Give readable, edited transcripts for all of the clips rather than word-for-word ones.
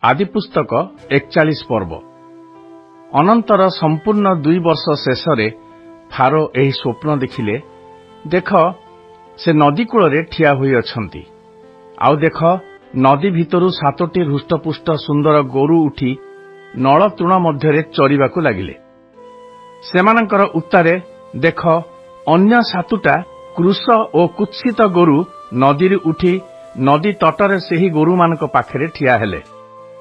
आदिपुस्तक 41 पर्व। अनंतर संपूर्ण 2 वर्ष शेषे फारो एही स्वप्न देखिले, देख से नदी कूल ठिया हुई अछंती। आउ देख नदी भितरु 7टी हृष्टपुष्ट सुंदर गोरु उठी नल तृण मध्य चरिबाकू लागिले। सेमानंकर उत्तारे देख अन्य 7टा कृश ओ कुत्सित गोरु नदी उठी नदी तटरे सेही गोरु मानक पाखरे ठिया हेले।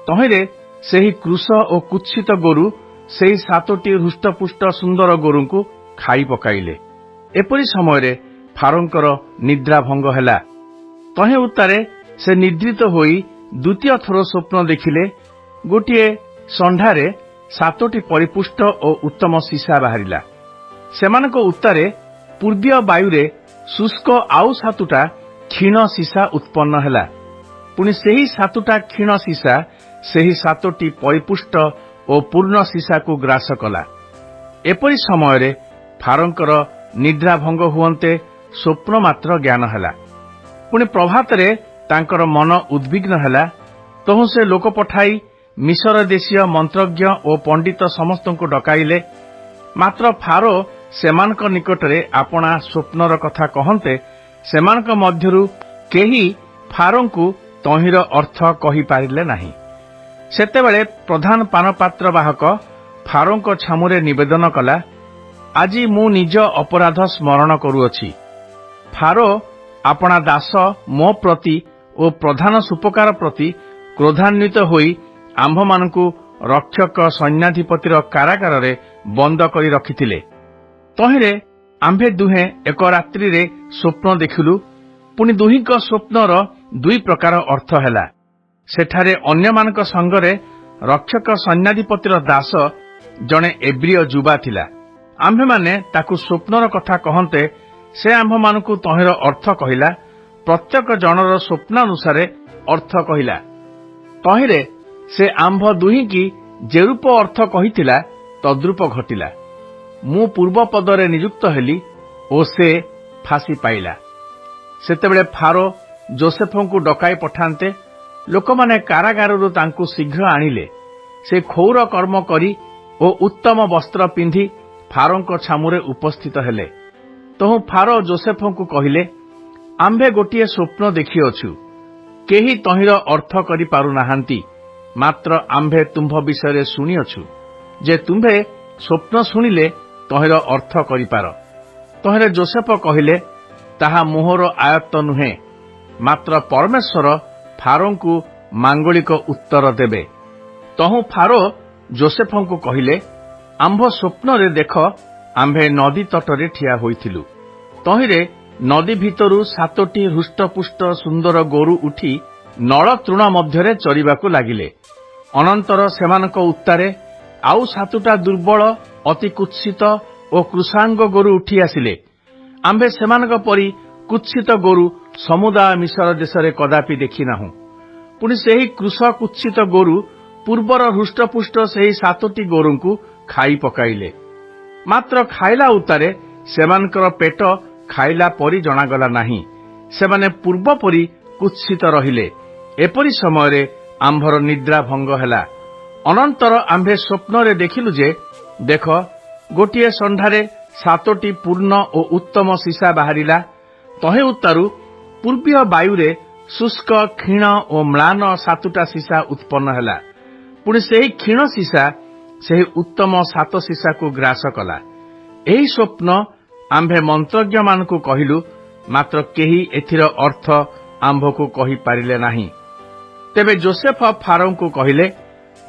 तहिरे सेही कृश ओ कुत्सित गोरु सेही 7टी हृष्टपुष्ट सुंदर गोरुंकु खाई पकाइले। एपरि समय फारोंकर निद्रा भंग हैला। तहे उत्तारे से निद्रित होई द्वितीय थर स्वप्न देखिले। गोटे संढारे 7टी परिपुष्ट ओ उत्तम सीसा बाहरिला। सेमानक उत्तारे पूर्वीय वायुरे शुष्क आउ 7टा क्षीण सीसा उत्पन्न हैला। पुणी सेही 7टा क्षीण सीसा सेही 7टी परिपुष्ट ओ पूर्ण सीसा को ग्रास कला। एपरि समय फारोंकर निद्रा भंग हुअन्ते स्वप्न मात्र ज्ञान हैला। पुणी प्रभातरे तांकर मन उद्विग्न हैला। तहु से लोक पठाई मिसर देशीय मंत्रज्ञ ओ पंडित समस्त को डकाइले। मात्र फारो सेमानक निकटरे आपणा स्वप्नर कथा कहन्ते सेमानक मध्यरु केही फारोंकु तहिर अर्थ कहि पारिले नाही। सेतेबेले प्रधान पानपात्र बाहक फारोंक छामुरे निवेदन कला, आजी मु निज अपराध स्मरण करूअछि। फारो आपणा दास मो प्रति ओ प्रधान सुपकार प्रति क्रोधान्वित होई आम्भ मानकु रक्षक सैन्याधिपतिर कारागार रे बंद करी रखिथिले। तहिरे आम्भे दुहे एक रात्रि रे स्वप्न देखिलु। पुनि दुहिक स्वप्नर 2 प्रकार अर्थ हैला। सेठारे अन्य मानक संगरे रक्षक सैन्याधिपतिर दास जणे एब्रिय जुबा थिला। आम्भे माने ताकु स्वप्नर कथा कहन्ते से आम्भ मानकु तहिर अर्थ कहिला। प्रत्येक जनर स्वप्नानुसारे अर्थ कहिला। तहिरे से आम्भ दुही की जेरूप अर्थ कहिथिला तद्रूप घटिला। मु पूर्व पदरे नियुक्त हेली ओ से फांसी पाइला। सेतेबेले फारो जोसेफंकु डकाई पठान्ते लोक माने कारागाररु तांकु शीघ्र आनिले। से खौर कर्म करी ओ उत्तम वस्त्र पिंधि फारोंक छामुरे उपस्थित हेले। तहु फारो जोसेफंकु कहिले, आम्भे गोटिए स्वप्न देखिअछु। केही तहिर अर्थ करि पारु नाहांती। मात्र आम्भे तुम्भ विषय शुणिअछु जे तुम्भे स्वप्न शुणिले तहिर अर्थ करिपार। तहिरे जोसेफ कहिले, ताहा मोहर आयत्त नुहे। मात्र परमेश्वर फारोंकु मांगलिक उत्तर देबे। तहु फारो जोसेफंकु कहिले, आम्भ स्वप्न रे देख आम्भे नदी तटरे ठिया होइथिलु। तहिरे नदी भितरु 7टी हृष्टपुष्ट सुंदर गोरु उठी नल तृण मध्यरे चरिबाकू लागिले। अनंतर सेमानक उत्तारे आउ 7टा दुर्बल अति कुत्सित ओ कृशांग गोरु उठी आसिले। आम्भे सेमानक परि कुत्सित गोरु समुदाय मिसर देशरे कदापि देखि नाहु। पुनि सेही कृश कुत्सित गोरु पूर्वर हृष्टपुष्ट सेही 7टी गोरुंकु खाई पकाइले। मात्र खाइला उतारे सेमानकर पेट खाइला परि जणागला नाही। सेमाने पूर्व परि कुत्सित रहिले। एपरि समय आम्भर निद्रा भंग हैला। अनंतर आम्भे स्वप्न रे देखिलु जे देख गोटिए संढारे 7टी पूर्ण ओ उत्तम सीसा बाहरिला। तहे उत्तारु पूर्वीय वायुरे शुष्क क्षीण ओ म्लान 7टा सीसा उत्पन्न हैला। पुणी सेही क्षीण सीसा सेही उत्तम 7 सीसा को ग्रास कला। एही स्वप्न आम्भे मंत्रज्ञ मानकु कहिलु। मात्र केही एथिर अर्थ आम्भकु कहि पारिले नाही। तेबे जोसेफ फारोंकु कहिले,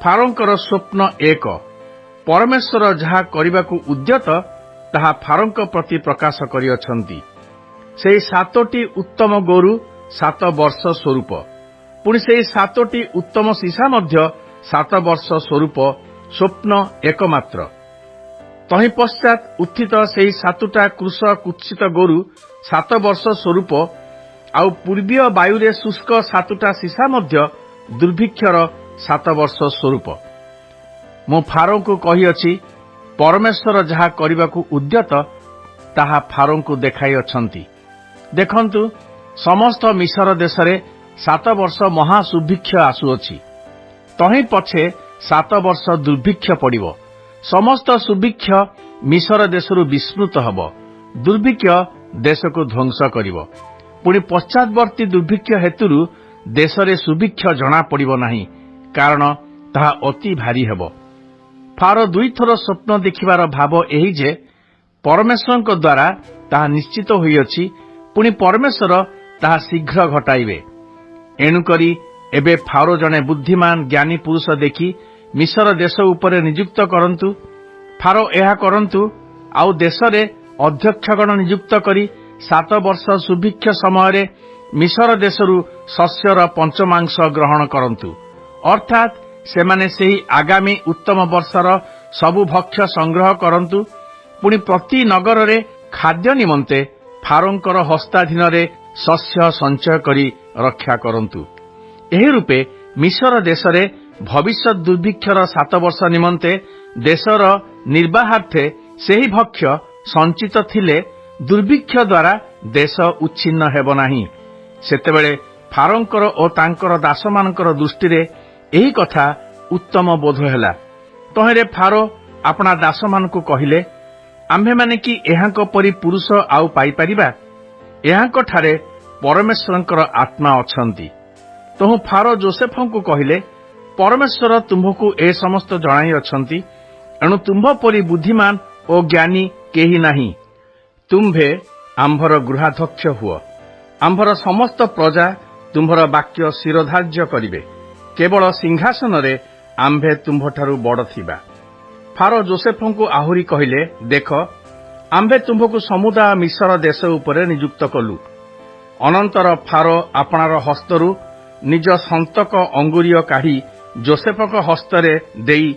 फारोंकर स्वप्न एक। परमेश्वर जहा करिबाकु उद्यत ताहा फारोंक प्रति प्रकाश करिअछंती। सेही 7टी उत्तम गोरु 7 वर्ष स्वरूप। पुणी सेही 7टी उत्तम सीसा मध्य 7 वर्ष स्वरूप स्वप्न एकमात्र। तहि पश्चात उत्थित सेही 7टा कृश कुत्सित गोरु 7 वर्ष स्वरूप आउ पूर्वीय वायुरे शुष्क 7टा सीसा मध्य दुर्भिक्षर 7 वर्ष स्वरूप। मु फारोंकु कहिअछि, परमेश्वर जहा करिबाकू उद्यत ताहा फारोंकु देखाई अछंती। देखंतु समस्त मिसर देशरे 7 वर्ष महासुभिक्ष आसुअछि। ତହିଁ ପଛେ 7 ବର୍ଷ ଦୁର୍ଭିକ୍ଷ ପଡ଼ିବ। ସମସ୍ତ ସୁଭିକ୍ଷ ମିଶର ଦେଶରୁ ବିସ୍ମୃତ ହେବ। ଦୁର୍ଭିକ୍ଷ ଦେଶକୁ ଧ୍ୱଂସ କରିବ। ପୁଣି ପଶ୍ଚାତବର୍ତ୍ତୀ ଦୁର୍ଭିକ୍ଷ ହେତୁରୁ ଦେଶରେ ସୁଭିକ୍ଷ ଜଣାପଡ଼ିବ ନାହିଁ, କାରଣ ତାହା ଅତି ଭାରୀ ହେବ। ଫାରୋ ଦୁଇଥର ସ୍ୱପ୍ନ ଦେଖିବାର ଭାବ ଏହି ଯେ ପରମେଶ୍ୱରଙ୍କ ଦ୍ୱାରା ତାହା ନିଶ୍ଚିତ ହୋଇଅଛି, ପୁଣି ପରମେଶ୍ୱର ତାହା ଶୀଘ୍ର ଘଟାଇବେ। ଏଣୁକରି ଏବେ ଫାରୋ ଜଣେ ବୁଦ୍ଧିମାନ ଜ୍ଞାନୀ ପୁରୁଷ ଦେଖି ମିଶର ଦେଶ ଉପରେ ନିଯୁକ୍ତ କରନ୍ତୁ। ଫାରୋ ଏହା କରନ୍ତୁ, ଆଉ ଦେଶରେ ଅଧ୍ୟକ୍ଷଗଣ ନିଯୁକ୍ତ କରି 7 ବର୍ଷ ସୁଭିକ୍ଷ ସମୟରେ ମିଶର ଦେଶରୁ ଶସ୍ୟର ପଞ୍ଚମାଂଶ ଗ୍ରହଣ କରନ୍ତୁ। ଅର୍ଥାତ୍ ସେମାନେ ସେହି ଆଗାମୀ ଉତ୍ତମ ବର୍ଷର ସବୁ ଭକ୍ଷ୍ୟ ସଂଗ୍ରହ କରନ୍ତୁ। ପୁଣି ପ୍ରତି ନଗରରେ ଖାଦ୍ୟ ନିମନ୍ତେ ଫାରୋଙ୍କର ହସ୍ତାଧୀନରେ ଶସ୍ୟ ସଞ୍ଚୟ କରି ରକ୍ଷା କରନ୍ତୁ। ଏହି ରୂପେ ମିଶର ଦେଶରେ ଭବିଷ୍ୟତ ଦୁର୍ଭିକ୍ଷର 7 ବର୍ଷ ନିମନ୍ତେ ଦେଶର ନିର୍ବାହାର୍ଥେ ସେହି ଭକ୍ଷ୍ୟ ସଞ୍ଚିତ ଥିଲେ ଦୁର୍ଭିକ୍ଷ ଦ୍ୱାରା ଦେଶ ଉଚ୍ଛିନ୍ନ ହେବ ନାହିଁ। ସେତେବେଳେ ଫାରୋଙ୍କର ଓ ତାଙ୍କର ଦାସମାନଙ୍କର ଦୃଷ୍ଟିରେ ଏହି କଥା ଉତ୍ତମ ବୋଧ ହେଲା। ତହିଁରେ ଫାରୋ ଆପଣା ଦାସମାନଙ୍କୁ କହିଲେ, ଆମ୍ଭେମାନେ କି ଏହାଙ୍କ ପରି ପୁରୁଷ ଆଉ ପାଇପାରିବା? ଏହାଙ୍କଠାରେ ପରମେଶ୍ୱରଙ୍କର ଆତ୍ମା ଅଛନ୍ତି। ତହୁଁ ଫାରୋ ଯୋସେଫଙ୍କୁ କହିଲେ, ପରମେଶ୍ୱର ତୁମ୍ଭକୁ ଏ ସମସ୍ତ ଜଣାଇଅଛନ୍ତି, ଏଣୁ ତୁମ୍ଭ ପରି ବୁଦ୍ଧିମାନ ଓ ଜ୍ଞାନୀ କେହି ନାହିଁ। ତୁମ୍ଭେ ଆମ୍ଭର ଗୃହାଧ୍ୟକ୍ଷ ହୁଅ। ଆମ୍ଭର ସମସ୍ତ ପ୍ରଜା ତୁମ୍ଭର ବାକ୍ୟ ଶିରୋଧାର୍ଯ୍ୟ କରିବେ। କେବଳ ସିଂହାସନରେ ଆମ୍ଭେ ତୁମ୍ଭଠାରୁ ବଡ଼ ଥିବା। ଫାରୋ ଯୋସେଫଙ୍କୁ ଆହୁରି କହିଲେ, ଦେଖ, ଆମ୍ଭେ ତୁମ୍ଭକୁ ସମୁଦାୟ ମିଶର ଦେଶ ଉପରେ ନିଯୁକ୍ତ କଲୁ। ଅନନ୍ତର ଫାରୋ ଆପଣାର ହସ୍ତରୁ ନିଜ ସନ୍ତକ ଅଙ୍ଗୁରୀୟ କାଢ଼ି ଯୋସେଫଙ୍କ ହସ୍ତରେ ଦେଇ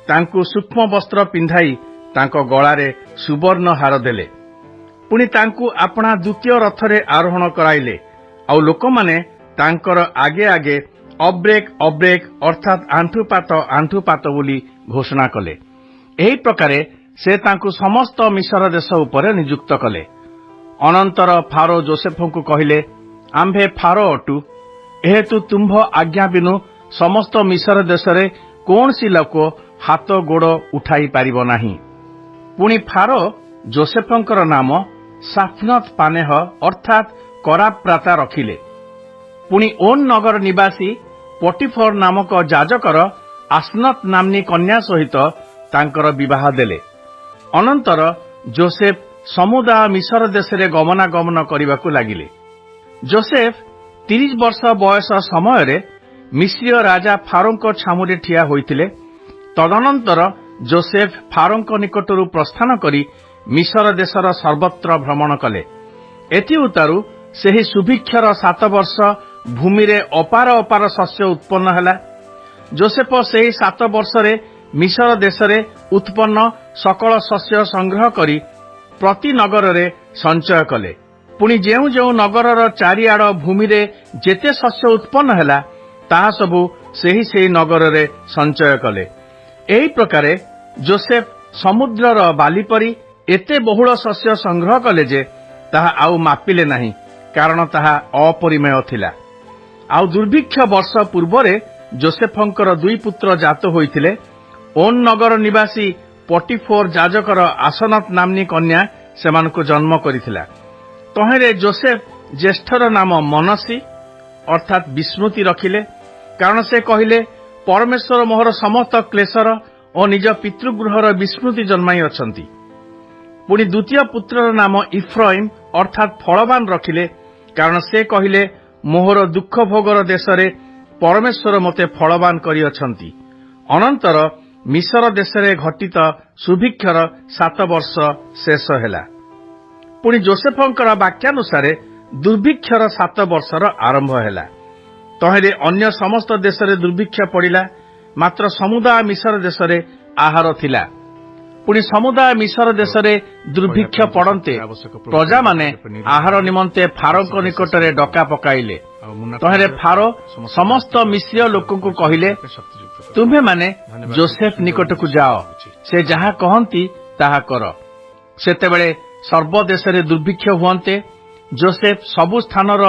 ତାଙ୍କୁ ସୂକ୍ଷ୍ମ ବସ୍ତ୍ର ପିନ୍ଧାଇ ତାଙ୍କ ଗଳାରେ ସୁବର୍ଣ୍ଣ ହାର ଦେଲେ। ପୁଣି ତାଙ୍କୁ ଆପଣା ଦ୍ୱିତୀୟ ରଥରେ ଆରୋହଣ କରାଇଲେ, ଆଉ ଲୋକମାନେ ତାଙ୍କର ଆଗେ ଆଗେ ଅବ୍ରେକ୍ ଅବ୍ରେକ୍ ଅର୍ଥାତ୍ ଆଣ୍ଠୁପାତ ଆଣ୍ଠୁପାତ ବୋଲି ଘୋଷଣା କଲେ। ଏହି ପ୍ରକାରେ ସେ ତାଙ୍କୁ ସମସ୍ତ ମିଶର ଦେଶ ଉପରେ ନିଯୁକ୍ତ କଲେ। ଅନନ୍ତର ଫାରୋ ଯୋସେଫଙ୍କୁ କହିଲେ, ଆମ୍ଭେ ଫାରୋ ଅଟୁ, ଏହେତୁ ତୁମ୍ଭ ଆଜ୍ଞା ବିନୁ ସମସ୍ତ ମିଶର ଦେଶରେ କୌଣସି ଲୋକ ହାତ ଗୋଡ଼ ଉଠାଇ ପାରିବ ନାହିଁ। ପୁଣି ଫାରୋ ଯୋସେଫଙ୍କର ନାମ ସାଫନତ୍ ପାନେହ ଅର୍ଥାତ୍ କରାପ୍ରାତା ରଖିଲେ। ପୁଣି ଓନ୍ ନଗର ନିବାସୀ ପଟିଫର ନାମକ ଯାଜକର ଆସ୍ନତ୍ ନାମ୍ନୀ କନ୍ୟା ସହିତ ତାଙ୍କର ବିବାହ ଦେଲେ। ଅନନ୍ତର ଯୋସେଫ ସମୁଦାୟ ମିଶର ଦେଶରେ ଗମନାଗମନ କରିବାକୁ ଲାଗିଲେ। ଯୋସେଫ 30 ବର୍ଷ ବୟସ ସମୟରେ ମିଶ୍ରୀୟ ରାଜା ଫାରୋଙ୍କ ଛାମୁରେ ଠିଆ ହୋଇଥିଲେ। ତଦନନ୍ତର ଯୋସେଫ ଫାରୋଙ୍କ ନିକଟରୁ ପ୍ରସ୍ଥାନ କରି ମିଶର ଦେଶର ସର୍ବତ୍ର ଭ୍ରମଣ କଲେ। ଏଥିଉତ୍ତାରୁ ସେହି ସୁଭିକ୍ଷର 7 ବର୍ଷ ଭୂମିରେ ଅପାର ଅପାର ଶସ୍ୟ ଉତ୍ପନ୍ନ ହେଲା। ଯୋସେଫ ସେହି 7 ବର୍ଷରେ ମିଶର ଦେଶରେ ଉତ୍ପନ୍ନ ସକଳ ଶସ୍ୟ ସଂଗ୍ରହ କରି ପ୍ରତି ନଗରରେ ସଞ୍ଚୟ କଲେ। ପୁଣି ଯେଉଁ ଯେଉଁ ନଗରର ଚାରିଆଡ଼ ଭୂମିରେ ଯେତେ ଶସ୍ୟ ଉତ୍ପନ୍ନ ହେଲା, ତାହା ସବୁ ସେହି ନଗରରେ ସଞ୍ଚୟ କଲେ। ଏହି ପ୍ରକାରେ ଯୋସେଫ ସମୁଦ୍ରର ବାଲି ପରି ଏତେ ବହୁଳ ଶସ୍ୟ ସଂଗ୍ରହ କଲେ ଯେ ତାହା ଆଉ ମାପିଲେ ନାହିଁ, କାରଣ ତାହା ଅପରିମେୟ ଥିଲା। ଆଉ ଦୁର୍ଭିକ୍ଷ ବର୍ଷ ପୂର୍ବରେ ଯୋସେଫଙ୍କର 2 ପୁତ୍ର ଜାତ ହୋଇଥିଲେ। ଓନ୍ ନଗର ନିବାସୀ ପଟିଫୋର ଯାଜକର ଆସନତ୍ ନାମ୍ନୀ କନ୍ୟା ସେମାନଙ୍କୁ ଜନ୍ମ କରିଥିଲା। ତହିଁରେ ଯୋସେଫ ଜ୍ୟେଷ୍ଠର ନାମ ମନସ୍ସୀ ଅର୍ଥାତ୍ ବିସ୍ମୃତି ରଖିଲେ, କାରଣ ସେ କହିଲେ, ପରମେଶ୍ୱର ମୋହର ସମସ୍ତ କ୍ଲେଶର ଓ ନିଜ ପିତୃଗୃହର ବିସ୍ମୃତି ଜନ୍ମାଇ ଅଛନ୍ତି। ପୁଣି ଦ୍ୱିତୀୟ ପୁତ୍ରର ନାମ ଇଫ୍ରାଇମ୍ ଅର୍ଥାତ୍ ଫଳବାନ ରଖିଲେ, କାରଣ ସେ କହିଲେ, ମୋହର ଦୁଃଖ ଭୋଗର ଦେଶରେ ପରମେଶ୍ୱର ମୋତେ ଫଳବାନ କରିଅଛନ୍ତି। ଅନନ୍ତର ମିଶର ଦେଶରେ ଘଟିତ ସୁଭିକ୍ଷର 7 ବର୍ଷ ଶେଷ ହେଲା। ପୁଣି ଯୋସେଫଙ୍କର ବାକ୍ୟାନୁସାରେ ଦୁର୍ଭିକ୍ଷର 7 ବର୍ଷର ଆରମ୍ଭ ହେଲା। ତହିଁରେ ଅନ୍ୟ ସମସ୍ତ ଦେଶରେ ଦୁର୍ଭିକ୍ଷ ପଡ଼ିଲା, ମାତ୍ର ସମୁଦାୟ ମିଶର ଦେଶରେ ଆହାର ଥିଲା। ପୁଣି ସମୁଦାୟ ମିଶର ଦେଶରେ ଦୁର୍ଭିକ୍ଷ ପଡ଼ନ୍ତେ ପ୍ରଜାମାନେ ଆହାର ନିମନ୍ତେ ଫାରୋଙ୍କ ନିକଟରେ ଡକା ପକାଇଲେ। ତହିଁରେ ଫାରୋ ସମସ୍ତ ମିଶ୍ରୀୟ ଲୋକଙ୍କୁ କହିଲେ, ତୁମ୍ଭେମାନେ ଯୋସେଫ ନିକଟକୁ ଯାଅ, ସେ ଯାହା କହନ୍ତି ତାହା କର। ସେତେବେଳେ ସର୍ବଦେଶରେ ଦୁର୍ଭିକ୍ଷ ହୁଅନ୍ତେ ଯୋସେଫ ସବୁ ସ୍ଥାନର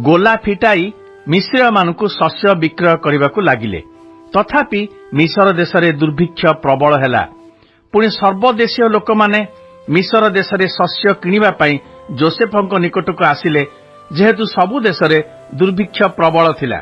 ଗୋଲା ଫିଟାଇ ମିଶ୍ରୀୟମାନଙ୍କୁ ଶସ୍ୟ ବିକ୍ରୟ କରିବାକୁ ଲାଗିଲେ। ତଥାପି ମିଶର ଦେଶରେ ଦୁର୍ଭିକ୍ଷ ପ୍ରବଳ ହେଲା। ପୁଣି ସର୍ବଦେଶୀୟ ଲୋକମାନେ ମିଶର ଦେଶରେ ଶସ୍ୟ କିଣିବା ପାଇଁ ଯୋସେଫଙ୍କ ନିକଟକୁ ଆସିଲେ, ଯେହେତୁ ସବୁ ଦେଶରେ ଦୁର୍ଭିକ୍ଷ ପ୍ରବଳ ଥିଲା।